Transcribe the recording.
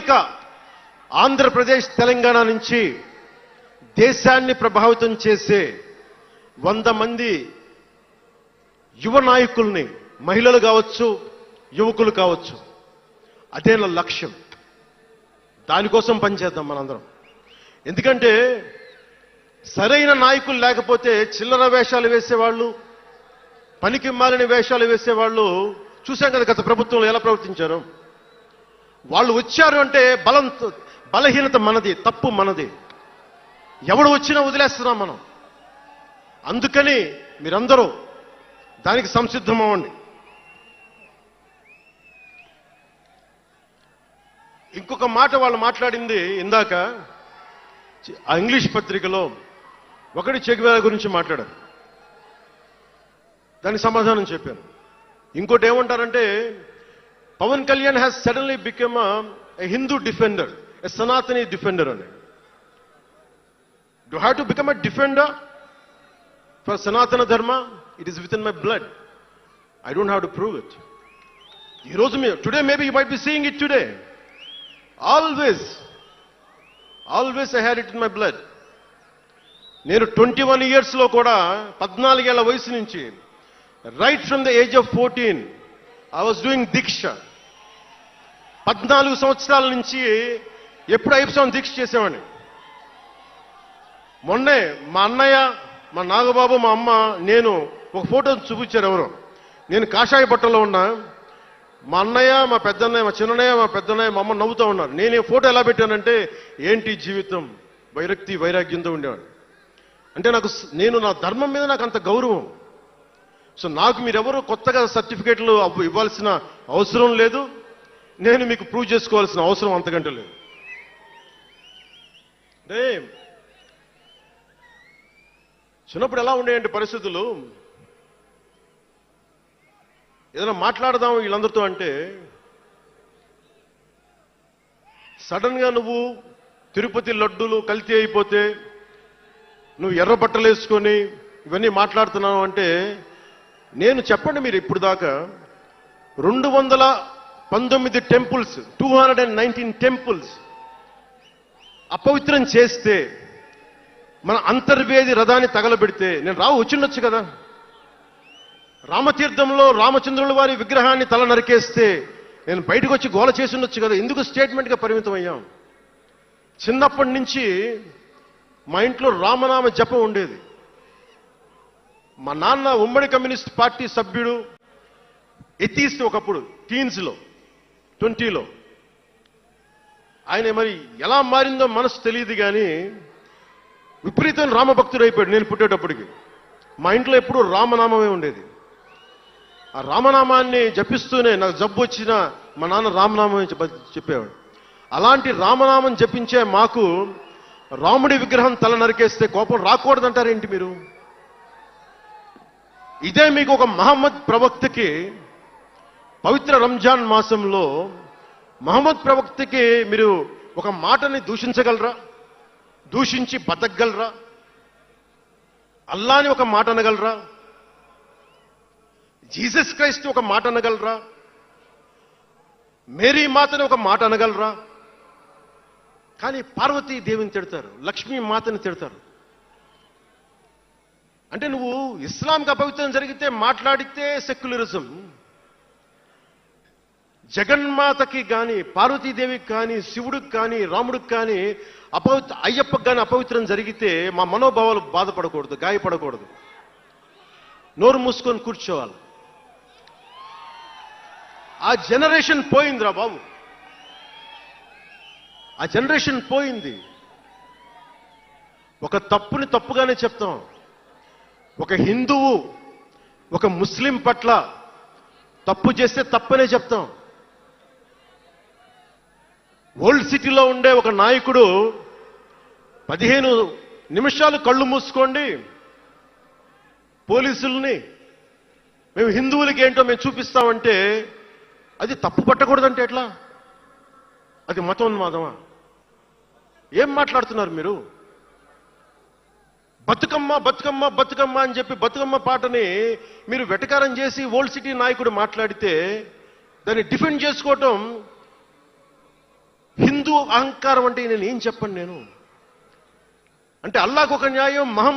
కలయిక ఆంధ్రప్రదేశ్ తెలంగాణ నుంచి దేశాన్ని ప్రభావితం చేసే 100 మంది యువ నాయకుల్ని, మహిళలు కావచ్చు, యువకులు కావచ్చు, అదే నా లక్ష్యం. దానికోసం పనిచేద్దాం మనందరం. ఎందుకంటే సరైన నాయకులు లేకపోతే చిల్లర వేషాలు వేసేవాళ్ళు, పనికి మాలిన వేషాలు వేసేవాళ్ళు చూశాం కదా గత ప్రభుత్వంలో ఎలా ప్రవర్తించారు. వాళ్ళు వచ్చారు అంటే బలహీనత మనది, తప్పు మనది. ఎవడు వచ్చినా వదిలేస్తున్నాం మనం. అందుకని మీరందరూ దానికి సంసిద్ధం అవ్వండి. ఇంకొక మాట వాళ్ళు మాట్లాడింది ఇందాక ఆ ఇంగ్లీష్ పత్రికలో, ఒకటి చె గువేరా గురించి మాట్లాడారు, దానికి సమాధానం చెప్పాను. ఇంకోటి ఏమంటారంటే Pawan Kalyan has suddenly become a Hindu defender, a Sanatani defender అని. Do have to become a defender for Sanatana Dharma? It is within my blood. I don't have to prove it. ఈరోజు today maybe you might be seeing it today. Always I had it in my blood. నేను 21 years లో కూడా 14 ఏళ్ల వయసు నుంచి right from the age of 14 I was doing దీక్ష. 14 సంవత్సరాల నుంచి ఎప్పుడు అయ్యప్ప దీక్ష చేసేవాడిని. మొన్నే మా అన్నయ్య, మా నాగబాబు, మా అమ్మ, నేను ఒక ఫోటో చూపించారు ఎవరో. నేను కాషాయ బట్టలో ఉన్నా. మా అన్నయ్య, మా పెద్దన్నయ్య, మా చిన్నయ్య, మా పెద్దన్నయ్య, మా అమ్మ నవ్వుతూ ఉన్నారు. నేను ఈ ఫోటో ఎలా పెట్టానంటే ఏంటి జీవితం, వైరాగ్యంతో ఉండేవాడు. అంటే నేను నా ధర్మం మీద నాకు అంత గౌరవం. సో నాకు మీరెవరూ కొత్తగా సర్టిఫికేట్లు ఇవ్వాల్సిన అవసరం లేదు. నేను మీకు ప్రూవ్ చేసుకోవాల్సిన అవసరం అంతకంటే లేదు. అంటే చిన్నప్పుడు ఎలా ఉండేయండి పరిస్థితులు, ఏదైనా మాట్లాడదాం వీళ్ళందరితో అంటే సడన్ గా నువ్వు తిరుపతి లడ్డూలు కల్తీ అయిపోతే నువ్వు ఎర్ర బట్టలు వేసుకొని ఇవన్నీ మాట్లాడుతున్నావు అంటే, నేను చెప్పండి మీరు ఇప్పుడు దాకా 219 టెంపుల్స్, 219 టెంపుల్స్ అపవిత్రం చేస్తే, మన అంతర్వేది రథాన్ని తగలబెడితే నేను వచ్చిండొచ్చు కదా. రామతీర్థంలో రామచంద్రుల వారి విగ్రహాన్ని తల నరికేస్తే నేను బయటకు వచ్చి గోల చేసి ఉండొచ్చు కదా. ఎందుకు స్టేట్మెంట్గా పరిమితం అయ్యాం? చిన్నప్పటి నుంచి మా ఇంట్లో రామనామ జపం ఉండేది. మా నాన్న ఉమ్మడి కమ్యూనిస్ట్ పార్టీ సభ్యుడు, ఎథీస్ట్ ఒకప్పుడు, టీన్స్లో 20లో. ఆయన మరి ఎలా మారిందో మనసు తెలియదు కానీ విపరీతం రామభక్తుడు అయిపోయాడు. నేను పుట్టేటప్పటికి మా ఇంట్లో ఎప్పుడూ రామనామమే ఉండేది. ఆ రామనామాన్ని జపిస్తూనే నాకు జబ్బు వచ్చినా మా నాన్న రామనామమే చెప్పేవాడు. అలాంటి రామనామం జపించే మాకు రాముడి విగ్రహం తల నరికేస్తే కోపం రాకూడదంటారేంటి మీరు? ఇదే మీకు ఒక మహమ్మద్ ప్రవక్తకి పవిత్ర రంజాన్ మాసంలో మహమ్మద్ ప్రవక్తకి మీరు ఒక మాటని దూషించగలరా? దూషించి బతకగలరా? అల్లాని ఒక మాట అనగలరా? జీసస్ క్రైస్ట్ ఒక మాట అనగలరా? మేరీ మాతని ఒక మాట అనగలరా? కానీ పార్వతీ దేవిని తిడతారు, లక్ష్మీ మాతని తిడతారు. అంటే నువ్వు ఇస్లాంకి అపవిత్రం జరిగితే మాట్లాడితే సెక్యులరిజం, జగన్మాతకి కానీ, పార్వతీదేవికి కానీ, శివుడికి కానీ, రాముడికి కానీ, అయ్యప్పకి కానీ అపవిత్రం జరిగితే మా మనోభావాలు బాధపడకూడదు, గాయపడకూడదు, నోరు మూసుకొని కూర్చోవాలి. ఆ జనరేషన్ పోయిందిరా బాబు, ఆ జనరేషన్ పోయింది. ఒక తప్పుని తప్పుగానే చెప్తాం. ఒక హిందువు ఒక ముస్లిం పట్ల తప్పు చేస్తే తప్పనే చెప్తాం. ఓల్డ్ సిటీలో ఉండే ఒక నాయకుడు 15 నిమిషాలు కళ్ళు మూసుకోండి, పోలీసుల్ని మేము హిందువులకి ఏంటో మేము చూపిస్తామంటే అది తప్పు పట్టకూడదంటే ఎట్లా? అది మతోన్మాదమా? ఏం మాట్లాడుతున్నారు మీరు? బతుకమ్మ బతుకమ్మ బతుకమ్మ అని చెప్పి బతుకమ్మ పాటని మీరు వెటకారం చేసి ఓల్డ్ సిటీ నాయకుడు మాట్లాడితే దాన్ని డిఫెండ్ చేసుకోవటం హిందూ అహంకారం అంటే నేను ఏం చెప్పను నేను? అంటే అల్లాహకు ఒక న్యాయం,